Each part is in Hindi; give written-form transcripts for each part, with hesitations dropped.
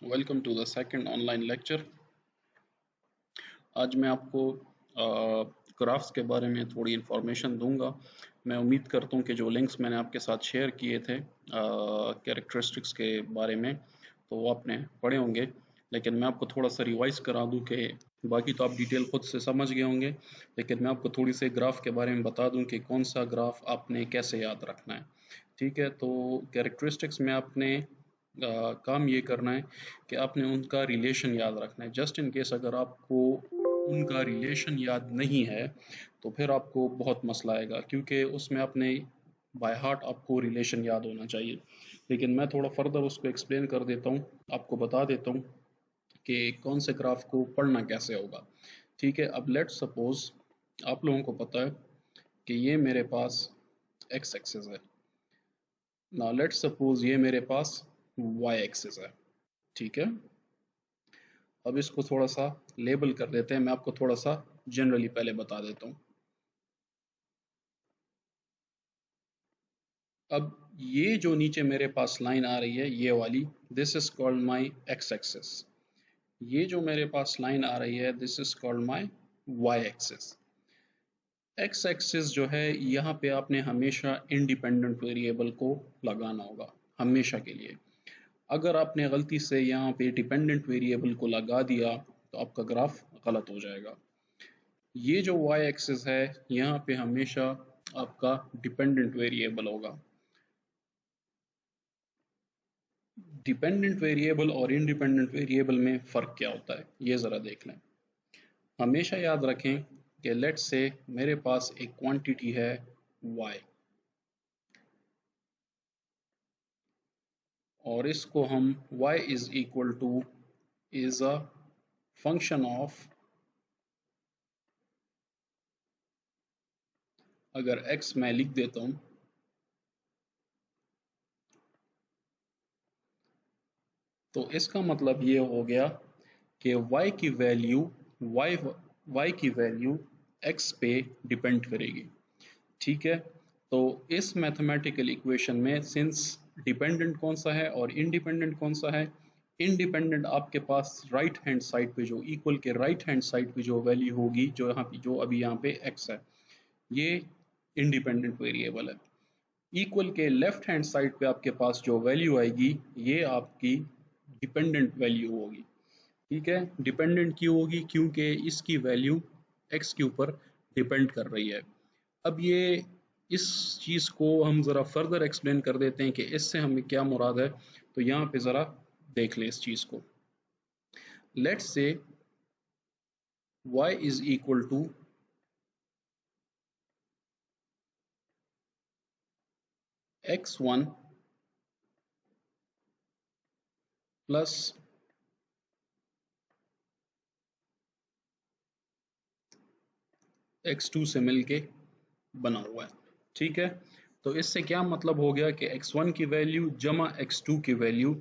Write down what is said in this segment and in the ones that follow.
Welcome to the second online lecture. आज मैं आपको ग्राफ्स के बारे में थोड़ी इन्फॉर्मेशन दूंगा। मैं उम्मीद करता हूं कि जो लिंक्स मैंने आपके साथ शेयर किए थे कैरेक्टरिस्टिक्स के बारे में तो वो आपने पढ़े होंगे, लेकिन मैं आपको थोड़ा सा रिवाइज करा दूं कि बाकी तो आप डिटेल खुद से समझ गए होंगे, लेकिन मैं आपको थोड़ी सी ग्राफ के बारे में बता दूं कि कौन सा ग्राफ आपने कैसे याद रखना है। ठीक है, तो कैरेक्टरिस्टिक्स में आपने काम ये करना है कि आपने उनका रिलेशन याद रखना है। जस्ट इन केस अगर आपको उनका रिलेशन याद नहीं है तो फिर आपको बहुत मसला आएगा, क्योंकि उसमें आपने बाय हार्ट आपको रिलेशन याद होना चाहिए। लेकिन मैं थोड़ा फर्दर उसको एक्सप्लेन कर देता हूँ, आपको बता देता हूँ कि कौन से ग्राफ को पढ़ना कैसे होगा। ठीक है, अब लेट सपोज आप लोगों को पता है कि ये मेरे पास एक्स एक्सिस है। नाउ लेट सपोज ये मेरे पास वाई एक्सिस है। ठीक है, अब इसको थोड़ा सा लेबल कर देते हैं। मैं आपको थोड़ा सा जनरली पहले बता देता हूँ। अब ये जो नीचे मेरे पास लाइन आ रही है ये वाली, this is called my x axis. ये जो मेरे पास लाइन आ रही है this is called my y axis. X axis जो है यहाँ पे आपने हमेशा इंडिपेंडेंट वेरिएबल को लगाना होगा, हमेशा के लिए। अगर आपने गलती से यहाँ पे डिपेंडेंट वेरिएबल को लगा दिया तो आपका ग्राफ गलत हो जाएगा। ये जो y एक्सिस है यहाँ पे हमेशा आपका डिपेंडेंट वेरिएबल होगा। डिपेंडेंट वेरिएबल और इंडिपेंडेंट वेरिएबल में फ़र्क क्या होता है ये ज़रा देख लें। हमेशा याद रखें कि लेट्स से मेरे पास एक क्वांटिटी है y और इसको हम y is equal two is a function of, अगर x मैं लिख देता हूँ तो इसका मतलब ये हो गया कि y की वैल्यू y y की वैल्यू x पे डिपेंड करेगी। ठीक है, तो इस मैथमेटिकल इक्वेशन में सिंस डिपेंडेंट कौन सा है और इंडिपेंडेंट कौन सा है, इंडिपेंडेंट आपके पास राइट हैंड साइड पे जो इक्वल के राइट हैंड साइड पे जो वैल्यू होगी, जो यहाँ पे जो अभी यहाँ पे x है, ये इंडिपेंडेंट वेरिएबल है। इक्वल के लेफ्ट हैंड साइड पे आपके पास जो वैल्यू आएगी ये आपकी डिपेंडेंट वैल्यू होगी। ठीक है, डिपेंडेंट क्यों होगी, क्योंकि इसकी वैल्यू x के ऊपर डिपेंड कर रही है। अब ये इस चीज़ को हम ज़रा फर्दर एक्सप्लेन कर देते हैं कि इससे हमें क्या मुराद है। तो यहाँ पे ज़रा देख लें इस चीज़ को। Let's say y is equal to x1 plus x2 से मिलके बना हुआ है। ठीक है, तो इससे क्या मतलब हो गया कि x1 की वैल्यू जमा x2 की वैल्यू,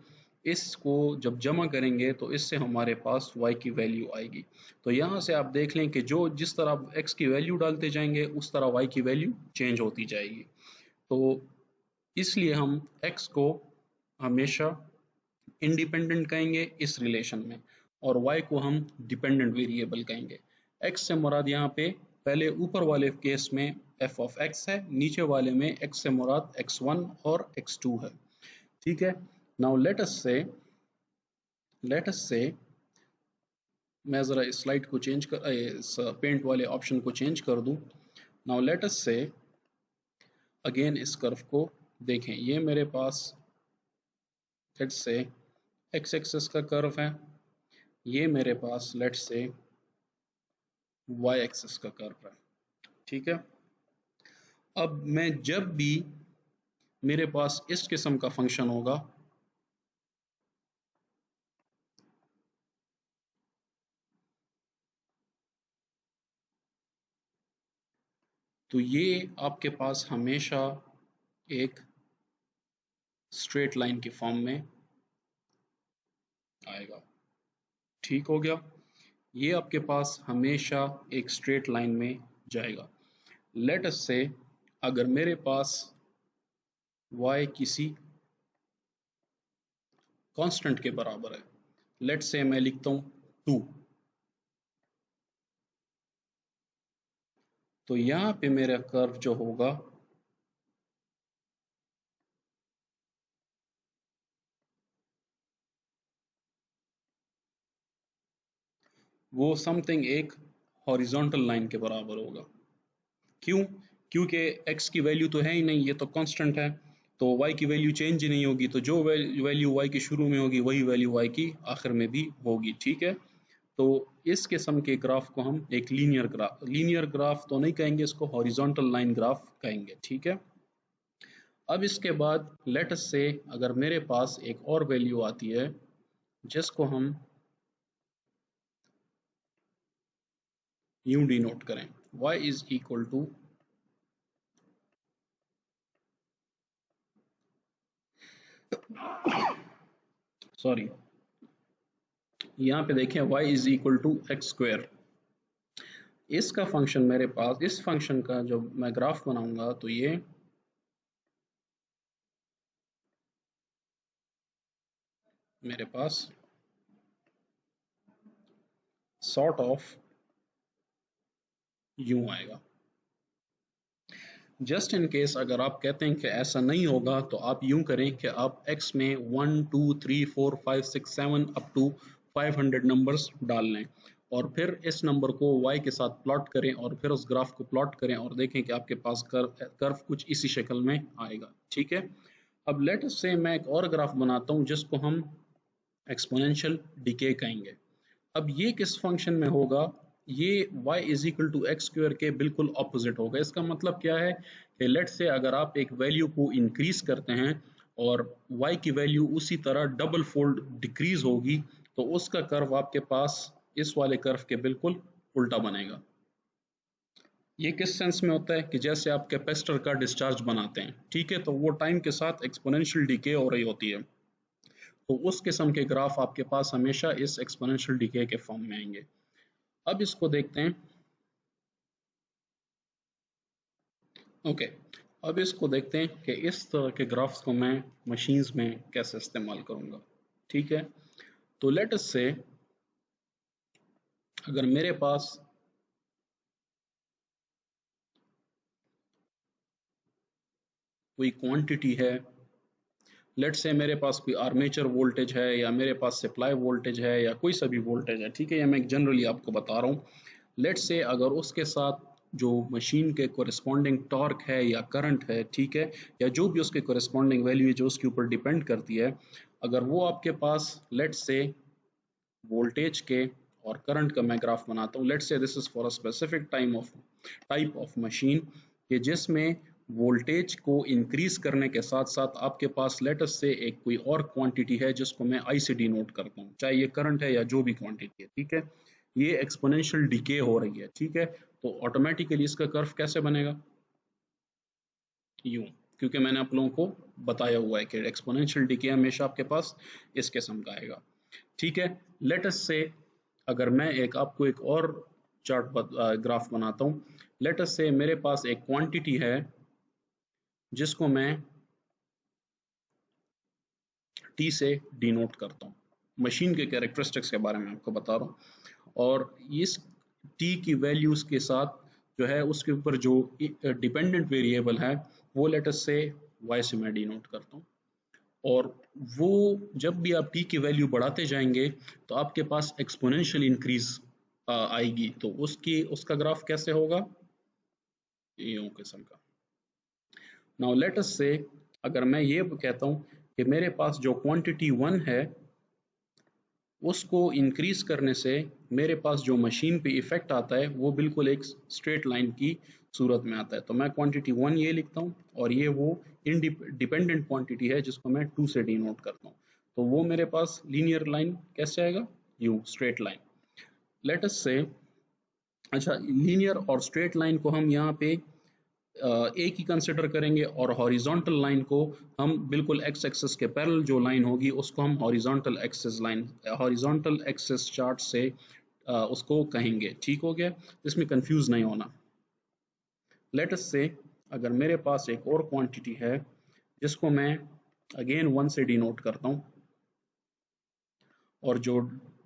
इसको जब जमा करेंगे तो इससे हमारे पास y की वैल्यू आएगी। तो यहाँ से आप देख लें कि जो जिस तरह आप x की वैल्यू डालते जाएंगे उस तरह y की वैल्यू चेंज होती जाएगी। तो इसलिए हम x को हमेशा इंडिपेंडेंट कहेंगे इस रिलेशन में, और y को हम डिपेंडेंट वेरिएबल कहेंगे। x से मुराद यहाँ पे पहले ऊपर वाले केस में f ऑफ x है, नीचे वाले में x से मुराद x1 और x2 है। ठीक है, नाउ लेट अस से मैं ज़रा इस स्लाइड को चेंज कर इस पेंट वाले ऑप्शन को चेंज कर दूं। नाउ लेट अस से अगेन इस कर्व को देखें। ये मेरे पास लेट्स से एक्स एक्सिस का कर्व है, ये मेरे पास लेट्स से वाई एक्सिस का कर्व है। ठीक है, अब मैं जब भी मेरे पास इस किस्म का फंक्शन होगा तो ये आपके पास हमेशा एक स्ट्रेट लाइन की फॉर्म में आएगा। ठीक हो गया, ये आपके पास हमेशा एक स्ट्रेट लाइन में जाएगा। लेट अस से अगर मेरे पास y किसी कांस्टेंट के बराबर है, लेट्स से मैं लिखता हूँ 2। तो यहाँ पे मेरा कर्व जो होगा वो समथिंग एक हॉरिजॉन्टल लाइन के बराबर होगा। क्यों? क्योंकि x की वैल्यू तो है ही नहीं, ये तो कांस्टेंट है, तो y की वैल्यू चेंज ही नहीं होगी, तो जो वैल्यू y की शुरू में होगी वही वैल्यू y की आखिर में भी होगी। ठीक है, तो इस किस्म के ग्राफ को हम एक लीनियर ग्राफ तो नहीं कहेंगे, इसको हॉरिजॉन्टल लाइन ग्राफ कहेंगे। ठीक है, अब इसके बाद लेट अस से अगर मेरे पास एक और वैल्यू आती है जिसको हम यूं डिनोट करें, y is equal to, sorry, यहाँ पे देखें y is equal to x square. इसका फंक्शन मेरे पास, इस फंक्शन का जब मैं ग्राफ बनाऊंगा तो ये मेरे पास सॉर्ट ऑफ यूं आएगा। जस्ट इन केस अगर आप कहते हैं कि ऐसा नहीं होगा तो आप यूं करें कि आप x में 1 2 3 4 5 6 7 अप टू 500 नंबर्स डाल लें और फिर इस नंबर को y के साथ प्लॉट करें और फिर उस ग्राफ को प्लॉट करें और देखें कि आपके पास कर्व कुछ इसी शक्ल में आएगा। ठीक है, अब लेट अस से मैं एक और ग्राफ बनाता हूं जिसको हम एक्सपोनेंशियल डिके कहेंगे। अब ये किस फंक्शन में होगा? ये y is equal to x square के बिल्कुल ऑपोजिट होगा। इसका मतलब क्या है कि लेट से अगर आप एक वैल्यू को इंक्रीज करते हैं और y की वैल्यू उसी तरह डबल फोल्ड डिक्रीज होगी तो उसका कर्व आपके पास इस वाले कर्व के बिल्कुल उल्टा बनेगा। ये किस सेंस में होता है कि जैसे आप कैपेसिटर का डिस्चार्ज बनाते हैं, ठीक है, तो वो टाइम के साथ एक्सपोनेंशियल डिके हो रही होती है, तो उस किस्म के ग्राफ आपके पास हमेशा इस एक्सपोनेंशियल डिके के फॉर्म में आएंगे। अब इसको देखते हैं। ओके, अब इसको देखते हैं कि इस तरह के ग्राफ्स को मैं मशीन्स में कैसे इस्तेमाल करूंगा। ठीक है, तो लेट अस से अगर मेरे पास कोई क्वांटिटी है, लेट से मेरे पास कोई आर्मेचर वोल्टेज है या मेरे पास सप्लाई वोल्टेज है या कोई सा भी वोल्टेज है, ठीक है, या मैं जनरली आपको बता रहा हूँ। लेट से अगर उसके साथ जो मशीन के कोरिस्पॉन्डिंग टॉर्क है या करंट है, ठीक है, या जो भी उसके कोरिस्पॉन्डिंग वैल्यू है जो उसके ऊपर डिपेंड करती है, अगर वो आपके पास लेट से वोल्टेज के और करंट का मैं ग्राफ बनाता हूँ, let's say this is for a specific type of machine कि जिसमें वोल्टेज को इंक्रीज करने के साथ साथ आपके पास लेटस से एक कोई और क्वांटिटी है जिसको मैं आई से डिनोट करता हूँ, चाहे ये करंट है या जो भी क्वांटिटी है। ठीक है, ये एक्सपोनेंशियल डिके हो रही है। ठीक है, तो ऑटोमेटिकली इसका कर्व कैसे बनेगा? यूं, क्योंकि मैंने आप लोगों को बताया हुआ है कि एक्सपोनेंशियल डिके हमेशा आपके पास इस किस्म का आएगा। ठीक है, लेट अस से अगर मैं एक आपको एक और ग्राफ बनाता हूँ। लेट अस से मेरे पास एक क्वांटिटी है जिसको मैं टी से डिनोट करता हूँ। मशीन के कैरेक्टरिस्टिक्स के बारे में आपको बता रहा हूँ और इस टी की वैल्यूज के साथ जो है उसके ऊपर जो डिपेंडेंट वेरिएबल है वो लेट अस से वाई से मैं डिनोट करता हूँ। और वो जब भी आप टी की वैल्यू बढ़ाते जाएंगे तो आपके पास एक्सपोनेंशियल इंक्रीज आएगी, तो उसकी उसका ग्राफ कैसे होगा? यूं किस्म का। नाउ लेट अस से अगर मैं ये कहता हूं कि मेरे पास जो क्वांटिटी 1 है उसको इंक्रीज करने से मेरे पास जो मशीन पे इफेक्ट आता है वो बिल्कुल एक स्ट्रेट लाइन की सूरत में आता है, तो मैं क्वांटिटी 1 ये लिखता हूँ और ये वो डिपेंडेंट क्वांटिटी है जिसको मैं 2 से डिनोट करता हूँ, तो वो मेरे पास लीनियर लाइन कैसे आएगा? You straight line. Let us से अच्छा, लीनियर और स्ट्रेट लाइन को हम यहाँ पे एक ही कंसिडर करेंगे और हॉरिजॉन्टल लाइन को हम बिल्कुल एक्स एक्सिस के पैरेलल जो लाइन होगी उसको हम horizontal axis line, horizontal axis chart से उसको कहेंगे। ठीक हो गया, इसमें कंफ्यूज नहीं होना। लेट अस से अगर मेरे पास एक और क्वांटिटी है जिसको मैं अगेन 1 से डिनोट करता हूँ और जो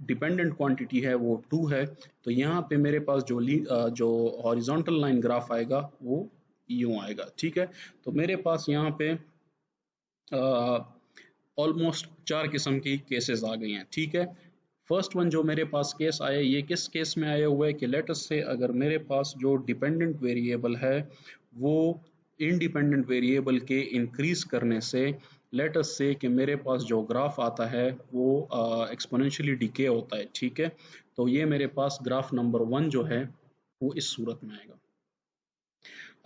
डिपेंडेंट क्वांटिटी है वो 2 है। तो यहाँ पे मेरे पास जो हॉरिजॉन्टल लाइन ग्राफ आएगा वो यूं आएगा, ठीक है। तो मेरे पास यहाँ पे ऑलमोस्ट 4 किस्म की केसेस आ गई हैं, ठीक है। फर्स्ट वन जो मेरे पास केस आया, ये किस केस में आया हुआ है कि लेट अस से अगर मेरे पास जो डिपेंडेंट वेरिएबल है वो इंडिपेंडेंट वेरिएबल के इंक्रीज करने से, लेट अस से कि मेरे पास जो ग्राफ आता है वो एक्सपोनेंशियली डिके होता है, ठीक है। तो ये मेरे पास ग्राफ नंबर 1 जो है वो इस सूरत में आएगा।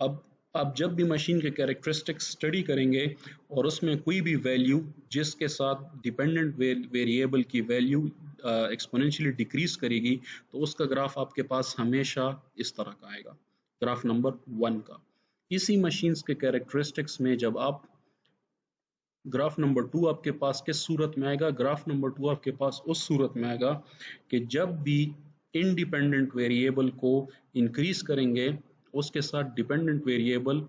अब आप जब भी मशीन के कैरेक्टरिस्टिक्स स्टडी करेंगे और उसमें कोई भी वैल्यू जिसके साथ डिपेंडेंट वेरिएबल की वैल्यू एक्सपोनेंशियली डिक्रीज करेगी, तो उसका ग्राफ आपके पास हमेशा इस तरह का आएगा, ग्राफ नंबर 1 का। इसी मशीन्स के कैरेक्टरिस्टिक्स में जब आप ग्राफ नंबर 2 आपके पास किस सूरत में आएगा, ग्राफ नंबर 2 आपके पास उस सूरत में आएगा कि जब भी इंडिपेंडेंट वेरिएबल को इंक्रीज करेंगे उसके साथ डिपेंडेंट वेरिएबल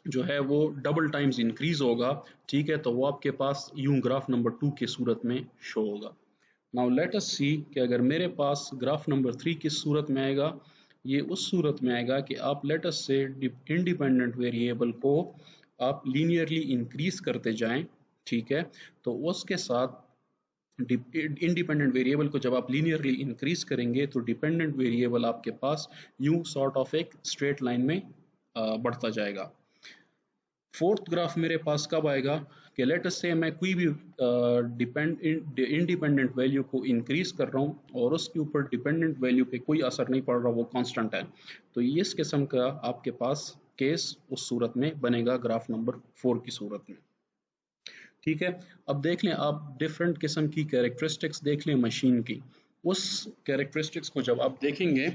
जो है वो डबल टाइम्स इंक्रीज होगा, ठीक है। तो वो आपके पास यूं ग्राफ नंबर 2 की सूरत में शो होगा। नाउ लेट अस सी कि अगर मेरे पास ग्राफ नंबर 3 किस सूरत में आएगा, ये उस सूरत में आएगा कि आप लेट अस से इंडिपेंडेंट वेरिएबल को आप लीनियरली इंक्रीज करते जाएं, ठीक है। तो उसके साथ इंडिपेंडेंट वेरिएबल को जब आप लीनियरली इंक्रीज करेंगे तो डिपेंडेंट वेरिएबल आपके पास यूं सॉर्ट ऑफ एक स्ट्रेट लाइन में बढ़ता जाएगा। फोर्थ ग्राफ मेरे पास कब आएगा कि लेट अस से मैं कोई भी इंडिपेंडेंट वैल्यू को इंक्रीज कर रहा हूँ और उसके ऊपर डिपेंडेंट वैल्यू पे कोई असर नहीं पड़ रहा, वो कांस्टेंट है। तो इस किस्म का आपके पास केस उस सूरत में बनेगा ग्राफ नंबर 4 की सूरत में, ठीक है। अब देख लें आप डिफरेंट किस्म की कैरेक्टरिस्टिक्स देख लें मशीन की। उस कैरेक्टरिस्टिक्स को जब आप देखेंगे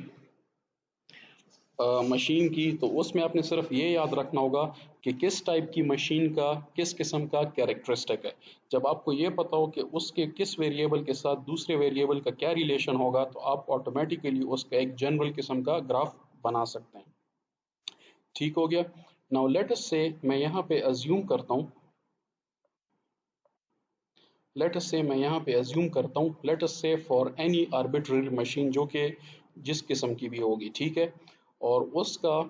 मशीन की, तो उसमें आपने सिर्फ ये याद रखना होगा कि किस टाइप की मशीन का किस किस्म का कैरेक्टरिस्टिक है। जब आपको ये पता हो कि उसके किस वेरिएबल के साथ दूसरे वेरिएबल का क्या रिलेशन होगा, तो आप ऑटोमेटिकली उसका एक जनरल किस्म का ग्राफ बना सकते हैं, ठीक हो गया। नाउ लेट अस से मैं यहाँ पे अज्यूम करता हूँ लेट अस से फॉर एनी आर्बिट्ररी मशीन जो कि जिस किस्म की भी होगी, ठीक है। और उसका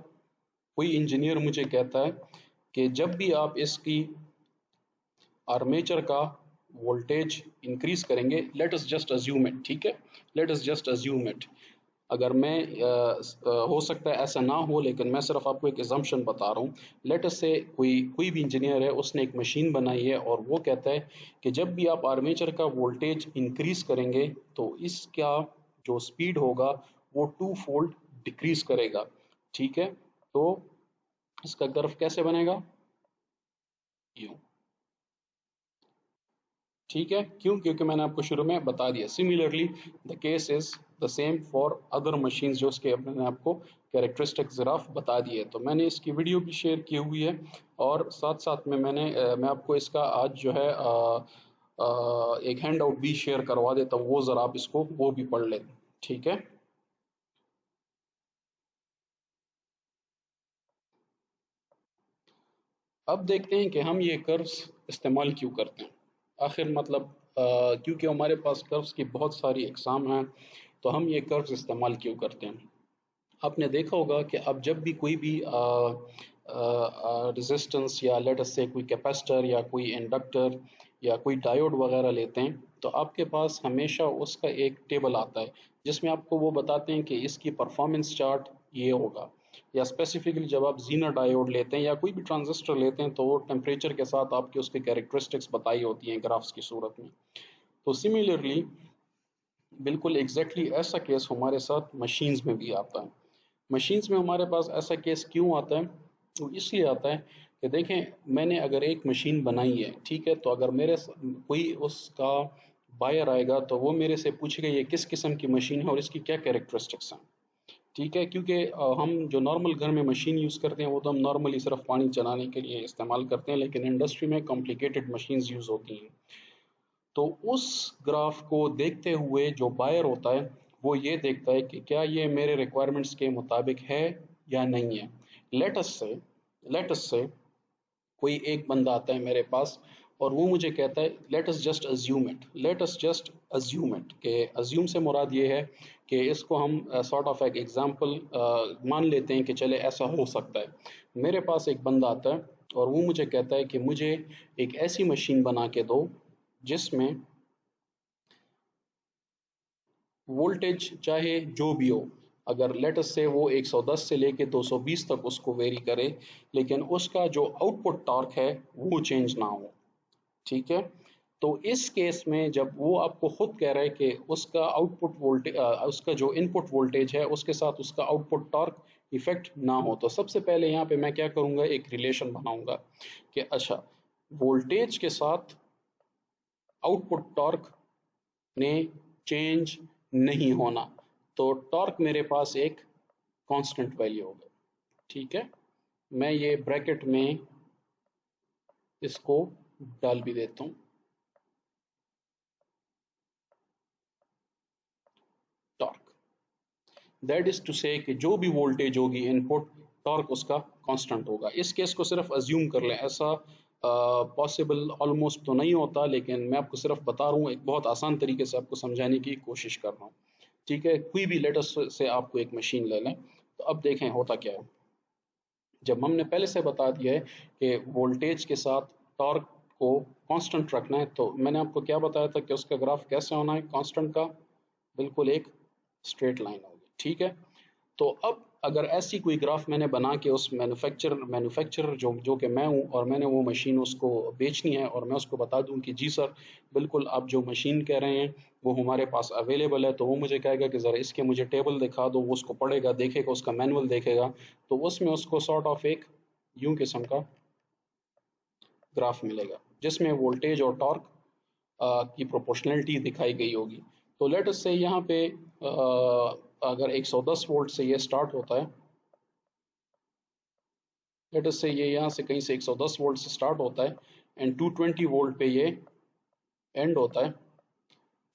कोई इंजीनियर मुझे कहता है कि जब भी आप इसकी आर्मेचर का वोल्टेज इंक्रीज करेंगे, let us just assume it, ठीक है, let us just assume it. अगर मैं हो सकता है ऐसा ना हो, लेकिन मैं सिर्फ आपको एक एजम्पशन बता रहा हूँ। लेट अस से कोई भी इंजीनियर है, उसने एक मशीन बनाई है और वो कहता है कि जब भी आप आर्मेचर का वोल्टेज इंक्रीज करेंगे तो इसका जो स्पीड होगा वो 2 फोल्ड डिक्रीज करेगा, ठीक है। तो इसका कर्व कैसे बनेगा, यूं, ठीक है। क्यों, क्योंकि मैंने आपको शुरू में बता दिया। Similarly the case is the same for other machine जो उसके मैंने आपको कैरेक्टरिस्टिक ग्राफ बता दिए। तो मैंने इसकी वीडियो भी शेयर की हुई है और साथ साथ में मैं आपको इसका आज जो है एक हैंड आउट भी शेयर करवा देता हूँ, वो जरा आप इसको वो भी पढ़ लें, ठीक है। अब देखते हैं कि हम ये कर्व्स इस्तेमाल क्यों करते हैं। आखिर मतलब क्योंकि हमारे पास कर्व्स की बहुत सारी अक़साम हैं, तो हम ये कर्व्स इस्तेमाल क्यों करते हैं। आपने देखा होगा कि आप जब भी कोई भी रेजिस्टेंस या लेट अस से कोई कैपेसिटर या कोई इंडक्टर या कोई डायोड वगैरह लेते हैं, तो आपके पास हमेशा उसका एक टेबल आता है जिसमें आपको वो बताते हैं कि इसकी परफॉर्मेंस चार्ट ये होगा। या स्पेसिफिकली जब आप जीना डायोड लेते हैं या कोई भी ट्रांजिस्टर लेते हैं, तो वो टेम्परेचर के साथ आपके उसके कैरेक्टरिस्टिक्स बताई होती हैं ग्राफ्स की सूरत में। तो सिमिलरली बिल्कुल एग्जैक्टली ऐसा केस हमारे साथ मशीन्स में भी आता है। मशीन्स में हमारे पास ऐसा केस क्यों आता है, तो इसलिए आता है कि देखें, मैंने अगर एक मशीन बनाई है, ठीक है, तो अगर कोई उसका बायर आएगा तो वो मेरे से पूछेगा ये किस किस्म की मशीन है और इसकी क्या कैरेक्टरिस्टिक्स हैं, ठीक है। क्योंकि हम जो नॉर्मल घर में मशीन यूज़ करते हैं वो तो हम नॉर्मली सिर्फ पानी चलाने के लिए इस्तेमाल करते हैं, लेकिन इंडस्ट्री में कॉम्प्लिकेटेड मशीन्स यूज़ होती हैं। तो उस ग्राफ को देखते हुए जो बायर होता है वो ये देखता है कि क्या ये मेरे रिक्वायरमेंट्स के मुताबिक है या नहीं है। लेट अस से कोई एक बंदा आता है मेरे पास और वो मुझे कहता है let us just assume it, let us just assume it, कि अज्यूम से मुराद ये है कि इसको हम सॉर्ट ऑफ एक एग्जांपल मान लेते हैं कि चले ऐसा हो सकता है। मेरे पास एक बंदा आता है और वो मुझे कहता है कि मुझे एक ऐसी मशीन बना के दो जिसमें वोल्टेज चाहे जो भी हो, अगर लेट अस से वो 110 से लेके 220 तक उसको वेरी करे, लेकिन उसका जो आउटपुट टॉर्क है वो चेंज ना हो। ठीक है, तो इस केस में जब वो आपको खुद कह रहा है कि उसका आउटपुट वोल्टेज, उसका जो इनपुट वोल्टेज है उसके साथ उसका आउटपुट टॉर्क इफेक्ट ना हो, तो सबसे पहले यहाँ पे मैं क्या करूँगा, एक रिलेशन बनाऊंगा कि अच्छा वोल्टेज के साथ आउटपुट टॉर्क ने चेंज नहीं होना, तो टॉर्क मेरे पास एक कांस्टेंट वैल्यू होगा। ठीक है, मैं ये ब्रैकेट में इसको डाल भी देता हूँ, टॉर्क, दैट इज टू से कि जो भी वोल्टेज होगी इनपुट, टॉर्क उसका कांस्टेंट होगा। इस केस को सिर्फ अज्यूम कर लें, ऐसा पॉसिबल ऑलमोस्ट तो नहीं होता, लेकिन मैं आपको सिर्फ बता रहा हूँ, एक बहुत आसान तरीके से आपको समझाने की कोशिश कर रहा हूँ। ठीक है, कोई भी लेटेस्ट से आपको एक मशीन ले लें, तो अब देखें होता क्या है। जब हमने पहले से बता दिया है कि वोल्टेज के साथ टॉर्क को कांस्टेंट रखना है, तो मैंने आपको क्या बताया था कि उसका ग्राफ कैसे होना है कांस्टेंट का, बिल्कुल एक स्ट्रेट लाइन होगी। ठीक है, तो अब अगर ऐसी कोई ग्राफ मैंने बना के उस मैन्युफैक्चरर जो कि मैं हूँ, और मैंने वो मशीन उसको बेचनी है, और मैं उसको बता दूं कि जी सर बिल्कुल आप जो मशीन कह रहे हैं वो हमारे पास अवेलेबल है, तो वो मुझे कहेगा कि ज़रा इसके मुझे टेबल दिखा दो, वो उसको पढ़ेगा, देखेगा, उसका मैनुअल देखेगा, तो उसमें उसको सॉर्ट ऑफ एक यूं किस्म का ग्राफ मिलेगा जिसमें वोल्टेज और टॉर्क की प्रोपोर्शनलिटी दिखाई गई होगी। तो लेट अस से यहाँ पे अगर 110 वोल्ट से ये स्टार्ट होता है, लेट अस से ये यहाँ से कहीं से 110 वोल्ट से स्टार्ट होता है एंड 220 वोल्ट पे ये एंड होता है,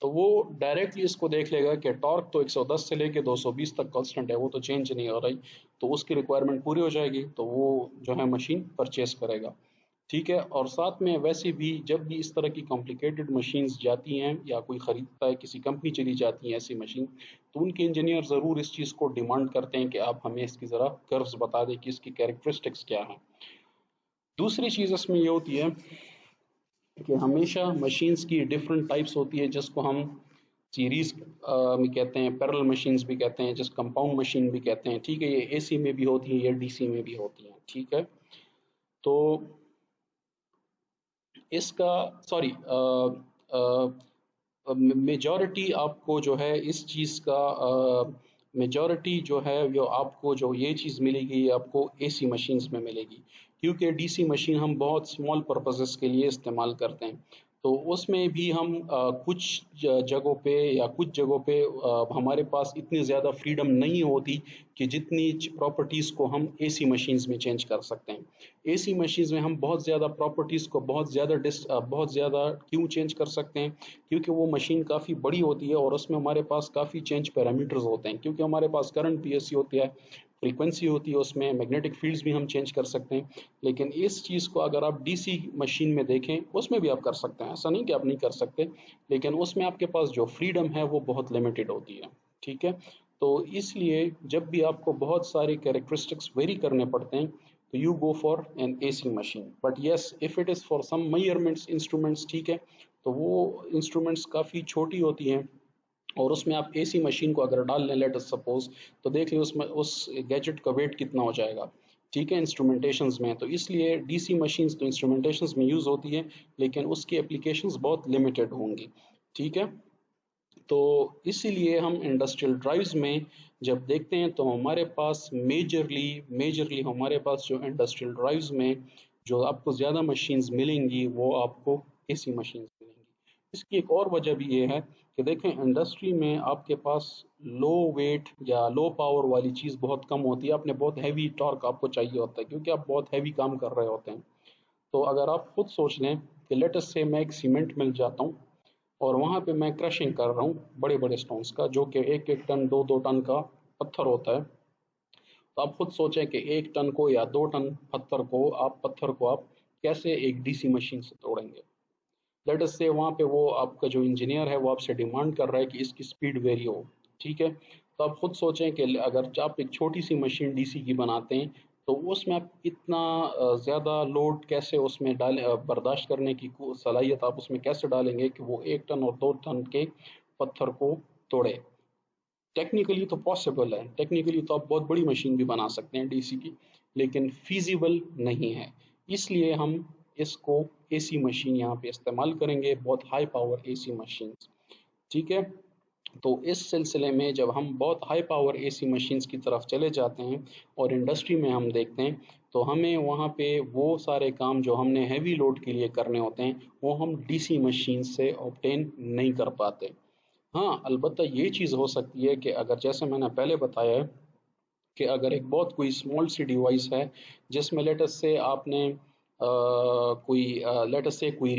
तो वो डायरेक्टली इसको देख लेगा कि टॉर्क तो 110 से लेके 220 तक कांस्टेंट है, वो तो चेंज नहीं हो रही, तो उसकी रिक्वायरमेंट पूरी हो जाएगी, तो वो जो है मशीन परचेस करेगा। ठीक है, और साथ में वैसे भी जब भी इस तरह की कॉम्प्लिकेटेड मशीन्स जाती हैं या कोई ख़रीदता है, किसी कंपनी चली जाती है ऐसी मशीन, तो उनके इंजीनियर ज़रूर इस चीज़ को डिमांड करते हैं कि आप हमें इसकी ज़रा कर्व्स बता दें कि इसकी कैरेक्टरिस्टिक्स क्या हैं। दूसरी चीज़ इसमें ये होती है कि हमेशा मशीन्स की डिफरेंट टाइप्स होती है, जिसको हम सीरीज में कहते हैं, पैरेलल मशीन्स भी कहते हैं, जिस कंपाउंड मशीन भी कहते हैं। ठीक है, ये एसी में भी होती है, ये डीसी में भी होती हैं। ठीक है, तो इसका सॉरी मेजॉरिटी आपको जो है इस चीज़ का मेजॉरिटी जो है वो आपको जो ये चीज़ मिलेगी, ये आपको एसी मशीन्स में मिलेगी, क्योंकि डीसी मशीन हम बहुत स्मॉल पर्पसेस के लिए इस्तेमाल करते हैं, तो उसमें भी हम कुछ जगहों पे या कुछ जगहों पे हमारे पास इतनी ज़्यादा फ्रीडम नहीं होती कि जितनी प्रॉपर्टीज़ को हम एसी मशीन्स में चेंज कर सकते हैं। एसी मशीन्स में हम बहुत ज़्यादा प्रॉपर्टीज़ को बहुत ज़्यादा क्यों चेंज कर सकते हैं, क्योंकि वो मशीन काफ़ी बड़ी होती है और उसमें हमारे पास काफ़ी चेंज पैरामीटर्स होते हैं, क्योंकि हमारे पास करंट भी ऐसी होती है, फ्रीक्वेंसी होती है, उसमें मैग्नेटिक फील्ड्स भी हम चेंज कर सकते हैं। लेकिन इस चीज़ को अगर आप डीसी मशीन में देखें, उसमें भी आप कर सकते हैं, ऐसा नहीं कि आप नहीं कर सकते, लेकिन उसमें आपके पास जो फ्रीडम है वो बहुत लिमिटेड होती है। ठीक है, तो इसलिए जब भी आपको बहुत सारे कैरेक्टरिस्टिक्स वेरी करने पड़ते हैं, तो you go for an AC machine. But yes, if it is for some measurements instruments, ठीक है, तो वो इंस्ट्रूमेंट्स काफ़ी छोटी होती हैं, और उसमें आप एसी मशीन को अगर डाल लें लेट अस सपोज, तो देख लें उसमें उस गैजेट का वेट कितना हो जाएगा। ठीक है, इंस्ट्रूमेंटेशंस में, तो इसलिए डीसी मशीन्स तो इंस्ट्रूमेंटेशंस में यूज़ होती है, लेकिन उसकी एप्लीकेशंस बहुत लिमिटेड होंगी। ठीक है, तो इसीलिए हम इंडस्ट्रियल ड्राइव्स में जब देखते हैं, तो हमारे पास मेजरली हमारे पास जो इंडस्ट्रियल ड्राइव्स में जो आपको ज़्यादा मशीन्स मिलेंगी वो आपको एसी मशीन्स मिलेंगी। इसकी एक और वजह भी ये है कि देखें इंडस्ट्री में आपके पास लो वेट या लो पावर वाली चीज़ बहुत कम होती है, आपने बहुत हैवी टॉर्क आपको चाहिए होता है, क्योंकि आप बहुत हैवी काम कर रहे होते हैं। तो अगर आप खुद सोच लें कि लेट अस से मैं एक सीमेंट मिल जाता हूँ और वहाँ पे मैं क्रशिंग कर रहा हूँ बड़े बड़े स्टोन्स का, जो कि एक एक टन दो दो टन का पत्थर होता है, तो आप खुद सोचें कि एक टन को या 2 टन पत्थर को आप कैसे एक डीसी मशीन से तोड़ेंगे। लेट अस से वहाँ पे वो आपका जो इंजीनियर है वो आपसे डिमांड कर रहा है कि इसकी स्पीड वेरी हो, ठीक है। तो आप खुद सोचें कि अगर आप एक छोटी सी मशीन डीसी की बनाते हैं तो उसमें आप इतना ज़्यादा लोड कैसे उसमें बर्दाश्त करने की सलाहियत आप उसमें कैसे डालेंगे कि वो 1 टन और 2 टन के पत्थर को तोड़े। टेक्निकली तो पॉसिबल है, टेक्निकली तो आप बहुत बड़ी मशीन भी बना सकते हैं डीसी की, लेकिन फीजिबल नहीं है। इसलिए हम इसको एसी मशीन यहाँ पे इस्तेमाल करेंगे, बहुत हाई पावर एसी मशीन, ठीक है। तो इस सिलसिले में जब हम बहुत हाई पावर एसी मशीन्स की तरफ चले जाते हैं और इंडस्ट्री में हम देखते हैं तो हमें वहाँ पे वो सारे काम जो हमने हैवी लोड के लिए करने होते हैं वो हम डीसी मशीन से ऑब्टेन नहीं कर पाते। हाँ, अलबत्ता ये चीज़ हो सकती है कि अगर जैसे मैंने पहले बताया है कि अगर एक बहुत कोई स्मॉल सी डिवाइस है जिसमें लेट अस से आपने कोई लेट अस से कोई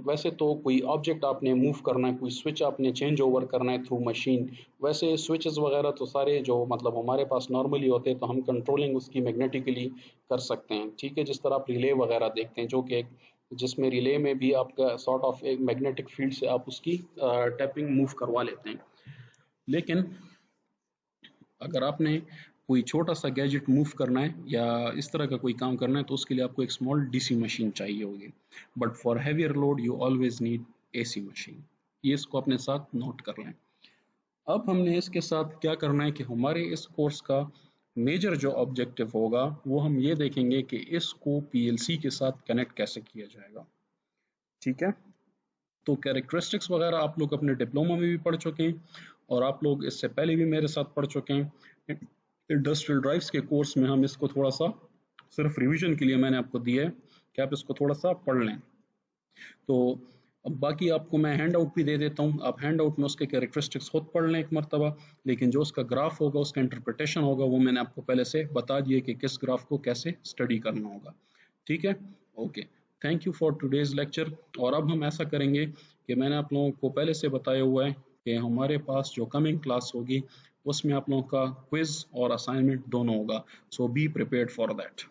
वैसे तो कोई ऑब्जेक्ट आपने मूव करना है, कोई स्विच आपने चेंज ओवर करना है थ्रू मशीन, वैसे स्विचेस वगैरह तो सारे जो मतलब हमारे पास नॉर्मली होते हैं तो हम कंट्रोलिंग उसकी मैग्नेटिकली कर सकते हैं, ठीक है। जिस तरह आप रिले वगैरह देखते हैं जो कि एक जिसमें रिले में भी आपका सॉर्ट ऑफ एक मैग्नेटिक फील्ड से आप उसकी टैपिंग मूव करवा लेते हैं। लेकिन अगर आपने कोई छोटा सा गैजेट मूव करना है या इस तरह का कोई काम करना है तो उसके लिए आपको एक स्मॉल डीसी मशीन चाहिए होगी, but for heavier load you always need AC machine. ये इसको अपने साथ नोट कर लें। अब हमने इसके साथ क्या करना है कि हमारे इस कोर्स का मेजर जो ऑब्जेक्टिव होगा वो हम ये देखेंगे कि इसको पीएलसी के साथ कनेक्ट कैसे किया जाएगा, ठीक है। तो कैरेक्टरिस्टिक्स वगैरह आप लोग अपने डिप्लोमा में भी पढ़ चुके हैं और आप लोग इससे पहले भी मेरे साथ पढ़ चुके हैं। इंडस्ट्रियल ड्राइव्स के कोर्स में हम इसको थोड़ा सा सिर्फ रिवीजन के लिए मैंने आपको दिया है कि आप इसको थोड़ा सा पढ़ लें। तो अब बाकी आपको मैं हैंड आउट भी दे देता हूँ, आप हैंड आउट में उसके कैरेक्टरिस्टिक्स खुद पढ़ लें एक मरतबा, लेकिन जो उसका ग्राफ होगा उसका इंटरप्रिटेशन होगा वो मैंने आपको पहले से बता दिया कि किस ग्राफ को कैसे स्टडी करना होगा, ठीक है। Okay, thank you for today's lecture. और अब हम ऐसा करेंगे कि मैंने आप लोगों को पहले से बताया हुआ है कि हमारे पास जो कमिंग क्लास होगी उसमें आप लोगों का क्विज और असाइनमेंट दोनों होगा, सो बी प्रिपेयर्ड फॉर दैट।